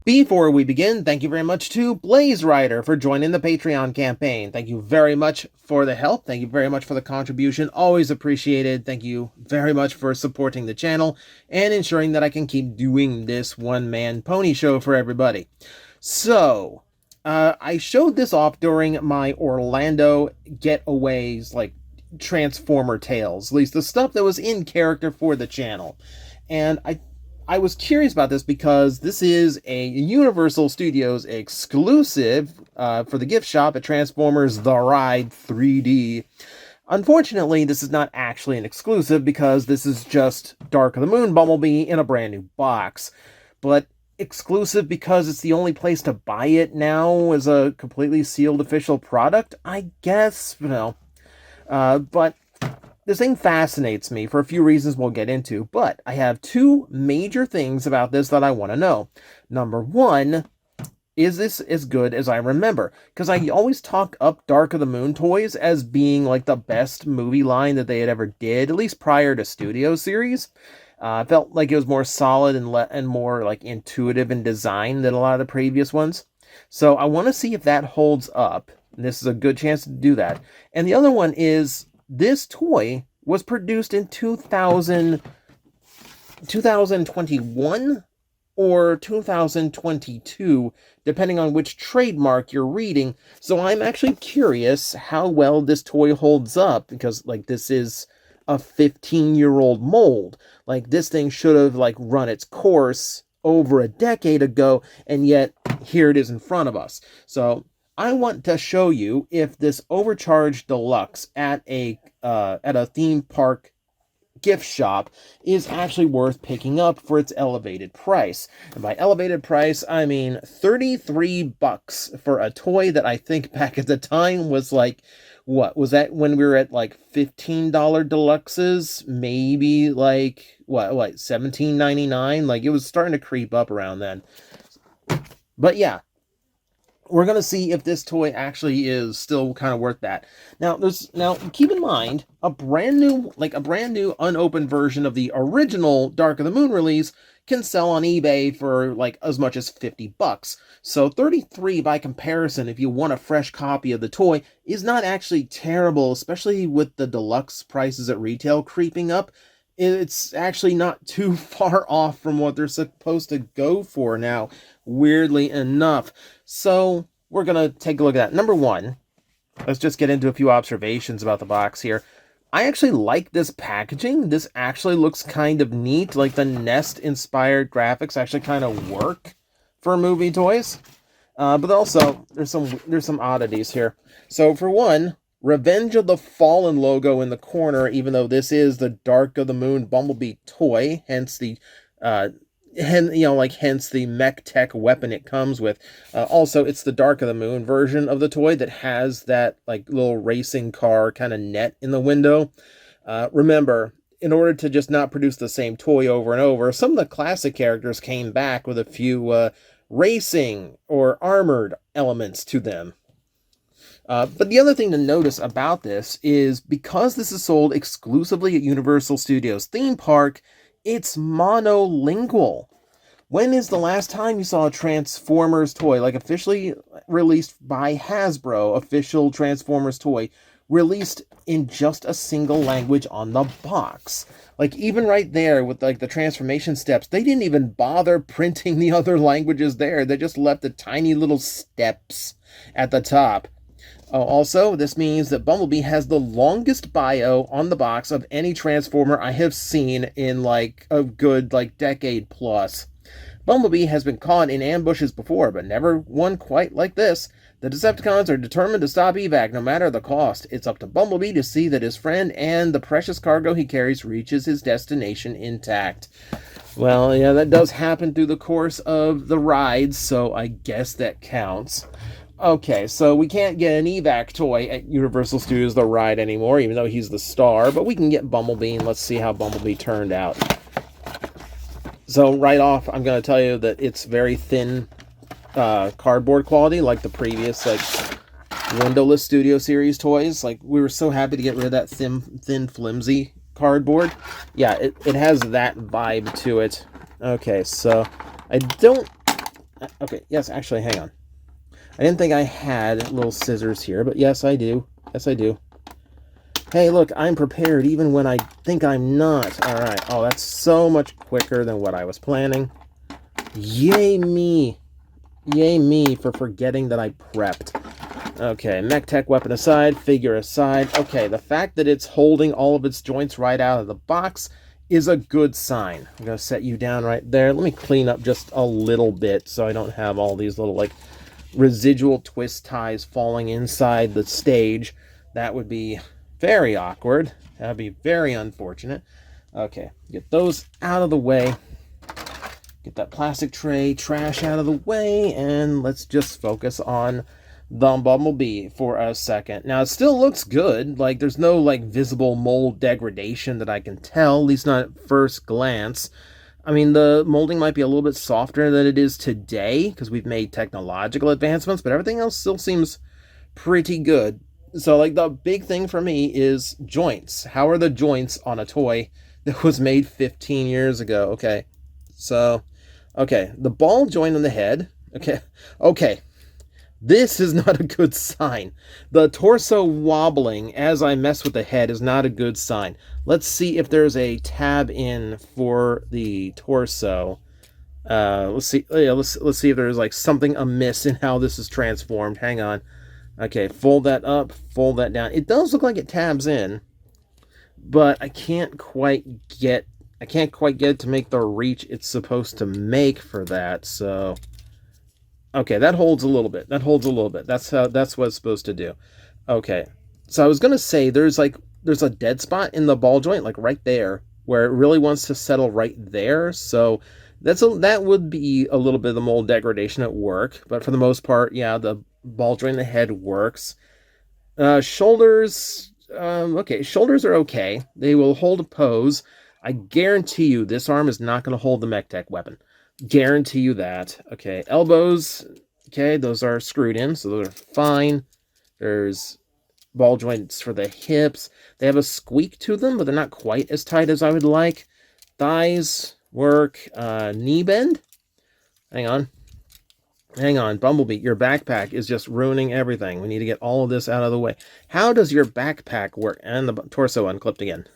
Before we begin, thank you very much to Blaze Rider for joining the Patreon campaign. Thank you very much for the help. Thank you very much for the contribution. Always appreciated. Thank you very much for supporting the channel and ensuring that I can keep doing this one-man pony show for everybody. So, I showed this off during my Orlando Getaways, like, Transformer Tales. At least the stuff that was in character for the channel. And I was curious about this because this is a Universal Studios exclusive for the gift shop at Transformers The Ride 3D. Unfortunately, this is not actually an exclusive because this is just Dark of the Moon Bumblebee in a brand new box. But exclusive because it's the only place to buy it now as a completely sealed official product, I guess, but this thing fascinates me for a few reasons we'll get into, but I have two major things about this that I want to know. Number one, is this as good as I remember? Because I always talk up Dark of the Moon toys as being like the best movie line that they had ever did, at least prior to Studio Series. I felt like it was more solid and more like intuitive in design than a lot of the previous ones. So I want to see if that holds up. And this is a good chance to do that. And the other one is, this toy was produced in 2021 or 2022, depending on which trademark you're reading. So I'm actually curious how well this toy holds up, because like this is a 15-year-old mold. Like this thing should have like run its course over a decade ago, and yet here it is in front of us. So I want to show you if this overcharged deluxe at a theme park gift shop is actually worth picking up for its elevated price. And by elevated price, I mean $33 for a toy that I think back at the time was like, what was that when we were at like $15 deluxes? Maybe like what $17.99? Like it was starting to creep up around then. But yeah, we're going to see if this toy actually is still kind of worth that. Now, keep in mind, a brand new unopened version of the original Dark of the Moon release can sell on eBay for like as much as $50. So 33 by comparison, if you want a fresh copy of the toy, is not actually terrible, especially with the deluxe prices at retail creeping up. It's actually not too far off from what they're supposed to go for now, weirdly enough. So we're going to take a look at that. Number one, let's just get into a few observations about the box here. I actually like this packaging. This actually looks kind of neat. Like the Nest-inspired graphics actually kind of work for movie toys. But also, there's some oddities here. So for one, Revenge of the Fallen logo in the corner, even though this is the Dark of the Moon Bumblebee toy, hence the hence the mech tech weapon it comes with. Also, it's the Dark of the Moon version of the toy that has that like little racing car kind of net in the window. Remember, in order to just not produce the same toy over and over, some of the classic characters came back with a few racing or armored elements to them. But the other thing to notice about this is, because this is sold exclusively at Universal Studios theme park, it's monolingual. When is the last time you saw a Transformers toy, like officially released by Hasbro, official Transformers toy, released in just a single language on the box? Like even right there with like the transformation steps, they didn't even bother printing the other languages there. They just left the tiny little steps at the top. Also, this means that Bumblebee has the longest bio on the box of any Transformer I have seen in like a good decade plus. Bumblebee has been caught in ambushes before, but never one quite like this. The Decepticons are determined to stop evac no matter the cost. It's up to Bumblebee to see that his friend and the precious cargo he carries reaches his destination intact. Well, yeah, that does happen through the course of the rides, so I guess that counts. Okay, so we can't get an evac toy at Universal Studios The Ride anymore, even though he's the star, but we can get Bumblebee, and let's see how Bumblebee turned out. So right off, I'm going to tell you that it's very thin cardboard quality, like the previous windowless Studio Series toys. Like, we were so happy to get rid of that thin flimsy cardboard. Yeah, it has that vibe to it. Okay, so I don't Okay, yes, actually, hang on. I didn't think I had little scissors here, but yes, I do. Yes, I do. Hey, look, I'm prepared even when I think I'm not. All right. Oh, that's so much quicker than what I was planning. Yay me. Yay me for forgetting that I prepped. Okay, mech tech weapon aside, figure aside. Okay, the fact that it's holding all of its joints right out of the box is a good sign. I'm going to set you down right there. Let me clean up just a little bit so I don't have all these little, like, residual twist ties falling inside the stage. That would be very awkward. That would be very unfortunate. Okay, get those out of the way. Get that plastic tray trash out of the way, and let's just focus on the Bumblebee for a second. Now, it still looks good. Like, there's no, like, visible mold degradation that I can tell, at least not at first glance. I mean, the molding might be a little bit softer than it is today, because we've made technological advancements, but everything else still seems pretty good. So, like, the big thing for me is joints. How are the joints on a toy that was made 15 years ago? Okay, so, okay, the ball joint on the head. Okay. This is not a good sign. The torso wobbling as I mess with the head is not a good sign. Let's see if there's a tab in for the torso. Let's see. Yeah, let's see if there's like something amiss in how this is transformed. Hang on. Okay, fold that up, fold that down. It does look like it tabs in, but I can't quite get it to make the reach it's supposed to make for that. So okay, that holds a little bit. That's what it's supposed to do. Okay. So I was going to say there's a dead spot in the ball joint, like right there, where it really wants to settle right there. So that would be a little bit of the mold degradation at work. But for the most part, yeah, the ball joint in the head works. Shoulders, okay, shoulders are okay. They will hold a pose. I guarantee you this arm is not going to hold the mech tech weapon. Guarantee you that. Okay, elbows. Okay, those are screwed in, so those are fine. There's ball joints for the hips. They have a squeak to them, but they're not quite as tight as I would like. Thighs work. Knee bend. Hang on, Bumblebee. Your backpack is just ruining everything. We need to get all of this out of the way. How does your backpack work? And the torso unclipped again.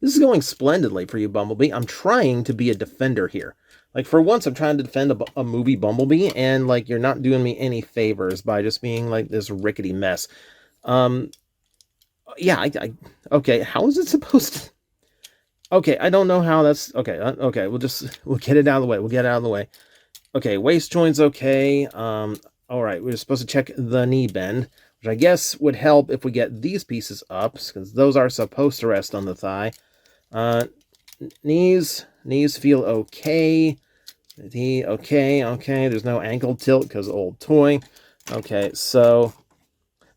This is going splendidly for you, Bumblebee. I'm trying to be a defender here. Like, for once, I'm trying to defend a movie Bumblebee, and, like, you're not doing me any favors by just being, like, this rickety mess. Yeah, okay, how is it supposed to... Okay, I don't know how that's... Okay, we'll get it out of the way. We'll get it out of the way. Okay, waist joint's okay. Alright, we're supposed to check the knee bend, which I guess would help if we get these pieces up, because those are supposed to rest on the thigh. Knees feel okay. Okay. There's no ankle tilt because old toy. Okay, so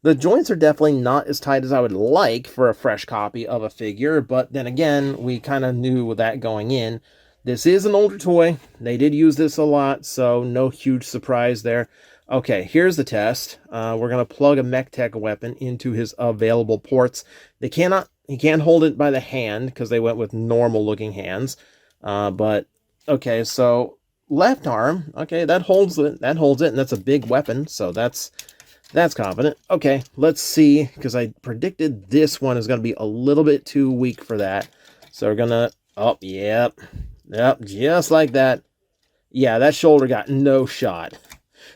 the joints are definitely not as tight as I would like for a fresh copy of a figure, but then again, we kind of knew that going in. This is an older toy. They did use this a lot, so no huge surprise there. Okay, here's the test. We're going to plug a mech tech weapon into his available ports. He can't hold it by the hand because they went with normal looking hands. But okay, so left arm, okay, that holds it, and that's a big weapon, so that's confident. Okay, let's see, because I predicted this one is going to be a little bit too weak for that. So we're gonna, oh, yep, just like that. Yeah, that shoulder got no shot.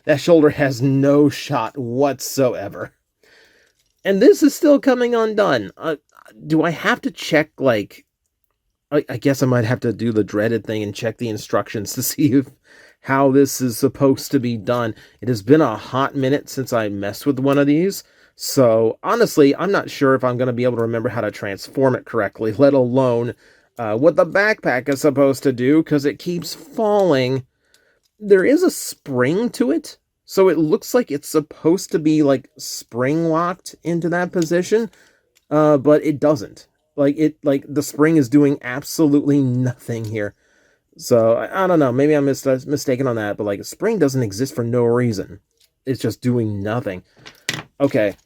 That shoulder has no shot whatsoever. And this is still coming undone. Do I have to check, like... I guess I might have to do the dreaded thing and check the instructions to see how this is supposed to be done. It has been a hot minute since I messed with one of these. So, honestly, I'm not sure if I'm going to be able to remember how to transform it correctly, let alone what the backpack is supposed to do, because it keeps falling. There is a spring to it, so it looks like it's supposed to be, like, spring-locked into that position, but it doesn't. Like the spring is doing absolutely nothing here. So, I don't know, maybe I'm mistaken on that, but, like, spring doesn't exist for no reason. It's just doing nothing. Okay,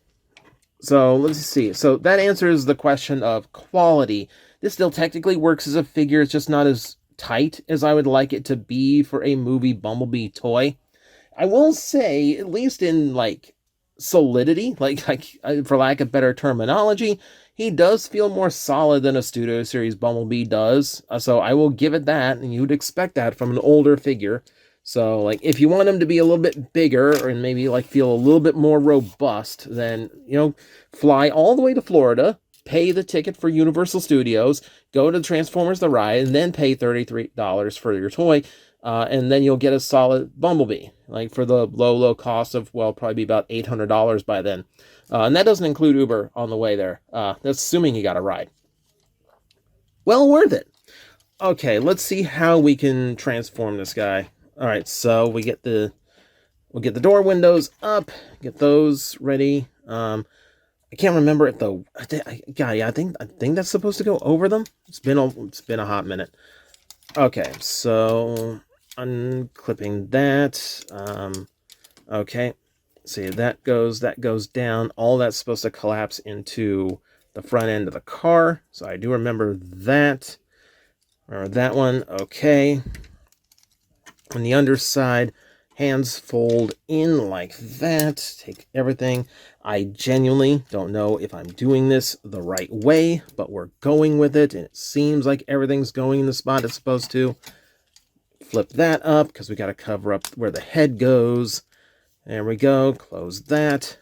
so let's see. So that answers the question of quality. This still technically works as a figure, it's just not as tight as I would like it to be for a movie Bumblebee toy. I will say, at least in like solidity, for lack of better terminology, he does feel more solid than a Studio Series Bumblebee does. So I will give it that, and you'd expect that from an older figure. So like if you want him to be a little bit bigger and maybe like feel a little bit more robust, then fly all the way to Florida, pay the ticket for Universal Studios, go to Transformers the Ride, and then pay $33 for your toy. And then you'll get a solid Bumblebee, like for the low cost of, well, probably be about $800 by then. And that doesn't include Uber on the way there. That's assuming you got a ride. Well worth it. Okay, let's see how we can transform this guy. All right, so we'll get the door windows up, get those ready. I can't remember if I think that's supposed to go over them. It's been a hot minute. Okay, so unclipping that. Okay, see, that goes down. All that's supposed to collapse into the front end of the car. So I do remember that. Remember that one. Okay. On the underside, hands fold in like that. Take everything. I genuinely don't know if I'm doing this the right way, but we're going with it, and it seems like everything's going in the spot it's supposed to. Flip that up, because we got to cover up where the head goes. There we go. Close that.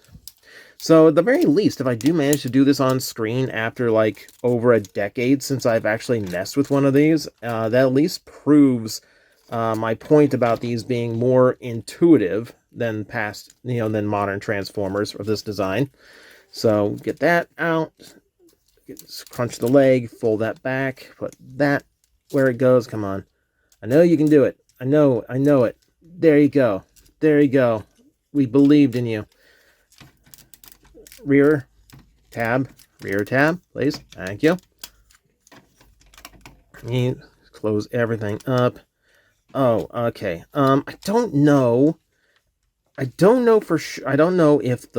So at the very least, if I do manage to do this on screen after like over a decade since I've actually messed with one of these, that at least proves my point about these being more intuitive than than modern Transformers of this design. So get that out, crunch the leg, fold that back, put that where it goes. Come on. I know you can do it. I know it. There you go. There you go. We believed in you. Rear tab, please. Thank you. Close everything up. Oh, okay. I don't know for sure. I don't know if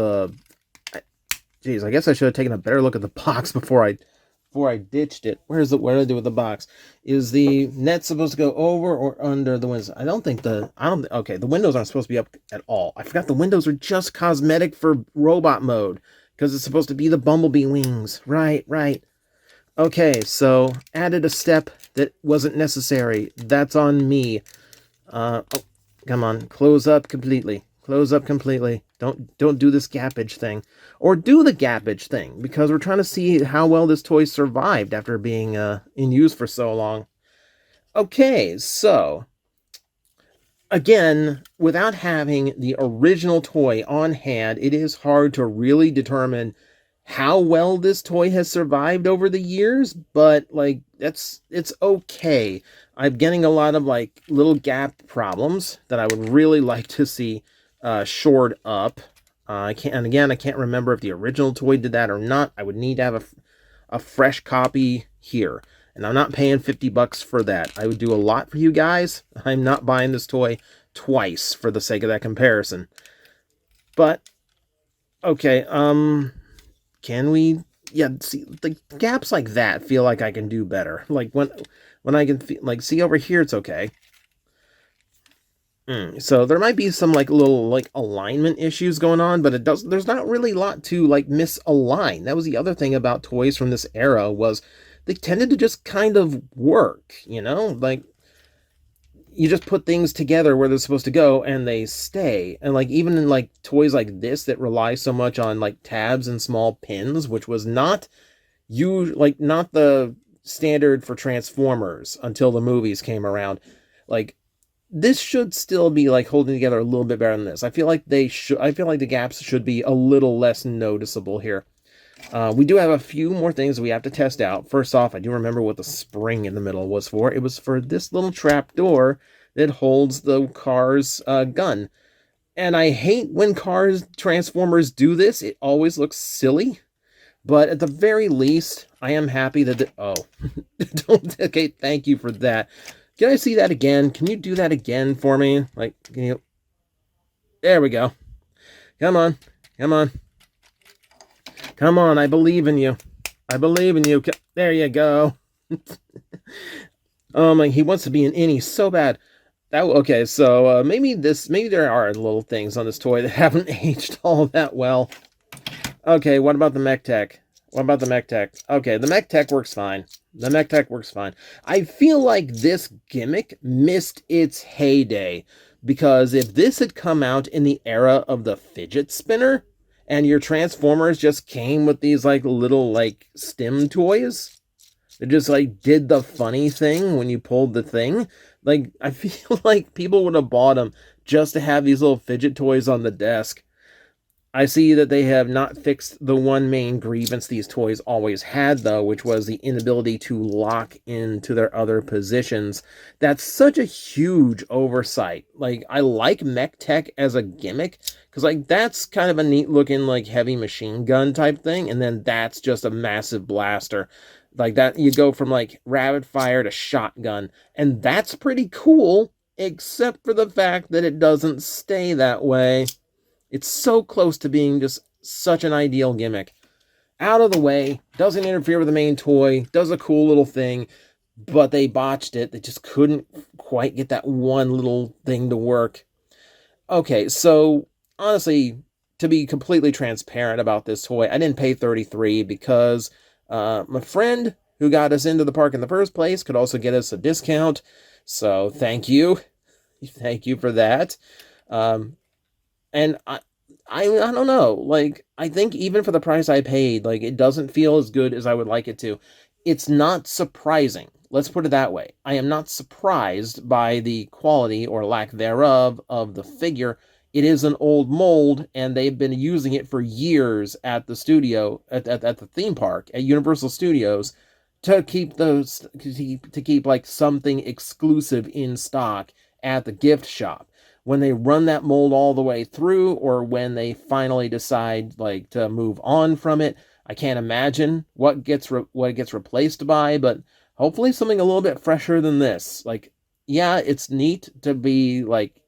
geez, I guess I should have taken a better look at the box before I ditched it. What did I do with the box? Is the net supposed to go over or under the windows? Okay, the windows aren't supposed to be up at all. I forgot the windows are just cosmetic for robot mode, because it's supposed to be the Bumblebee wings. Right. Okay, so added a step that wasn't necessary. That's on me. Oh, come on, close up completely. Don't do this gappage thing. Or do the gappage thing, because we're trying to see how well this toy survived after being in use for so long. Okay, so again, without having the original toy on hand, it is hard to really determine how well this toy has survived over the years, but like it's okay. I'm getting a lot of like little gap problems that I would really like to see shored up. I can't remember if the original toy did that or not. I would need to have a fresh copy here, and I'm not paying $50 for that. I would do a lot for you guys. I'm not buying this toy twice for the sake of that comparison. But okay, can we? Yeah, see, the gaps like that feel like I can do better. Like when I can see over here, it's okay. So there might be some like little like alignment issues going on, but there's not really a lot to like misalign. That was the other thing about toys from this era, was they tended to just kind of work, like you just put things together where they're supposed to go and they stay. And like even in like toys like this that rely so much on like tabs and small pins, which was not the standard for Transformers until the movies came around. Like this should still be like holding together a little bit better than this. I feel like the gaps should be a little less noticeable here. We do have a few more things we have to test out. First off, I do remember what the spring in the middle was for. It was for this little trap door that holds the car's gun. And I hate when Transformers do this. It always looks silly. But at the very least, I am happy that okay, thank you for that. Can I see that again? Can you do that again for me? Like, there we go. Come on. Come on, I believe in you. There you go. Oh my, he wants to be an innie so bad. Okay, so maybe there are little things on this toy that haven't aged all that well. Okay, what about the mech tech? What about the mech tech? Okay, the mech tech works fine. The mech tech works fine. I feel like this gimmick missed its heyday, because if this had come out in the era of the fidget spinner, and your Transformers just came with these like little like stim toys, that just like did the funny thing when you pulled the thing, like I feel like people would have bought them just to have these little fidget toys on the desk. I see that they have not fixed the one main grievance these toys always had, though, which was the inability to lock into their other positions. That's such a huge oversight. Like, I like mech tech as a gimmick, because, like, that's kind of a neat looking, like, heavy machine gun type thing, and then that's just a massive blaster. Like, that, you go from, like, rapid fire to shotgun, and that's pretty cool, except for the fact that it doesn't stay that way. It's so close to being just such an ideal gimmick. Out of the way, doesn't interfere with the main toy, does a cool little thing, but they botched it. They just couldn't quite get that one little thing to work. Okay, so honestly, to be completely transparent about this toy, I didn't pay $33 because my friend who got us into the park in the first place could also get us a discount. So thank you. Thank you for that. And I don't know, like, I think even for the price I paid, like, it doesn't feel as good as I would like it to. It's not surprising. Let's put it that way. I am not surprised by the quality or lack thereof of the figure. It is an old mold, and they've been using it for years at the studio, at the theme park, at Universal Studios, to keep like something exclusive in stock at the gift shop. When they run that mold all the way through, or when they finally decide like to move on from it, I can't imagine what it gets replaced by, but hopefully something a little bit fresher than this. Like, yeah, it's neat to be like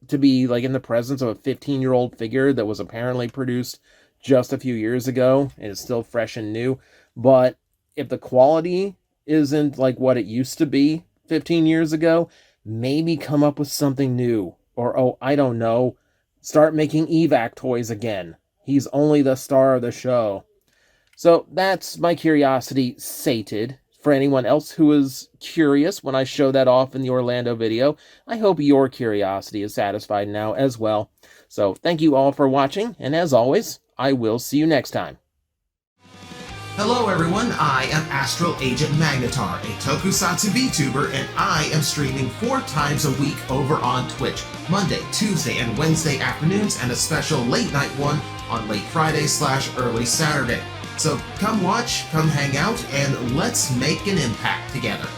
in the presence of a 15-year-old figure that was apparently produced just a few years ago and is still fresh and new, but if the quality isn't like what it used to be 15 years ago, maybe come up with something new. Or, oh, I don't know, start making evac toys again. He's only the star of the show. So that's my curiosity sated. For anyone else who was curious when I showed that off in the Orlando video, I hope your curiosity is satisfied now as well. So thank you all for watching, and as always, I will see you next time. Hello everyone, I am Astral Agent Magnetar, a Tokusatsu VTuber, and I am streaming 4 times a week over on Twitch, Monday, Tuesday, and Wednesday afternoons, and a special late night one on late Friday/early Saturday. So come watch, come hang out, and let's make an impact together.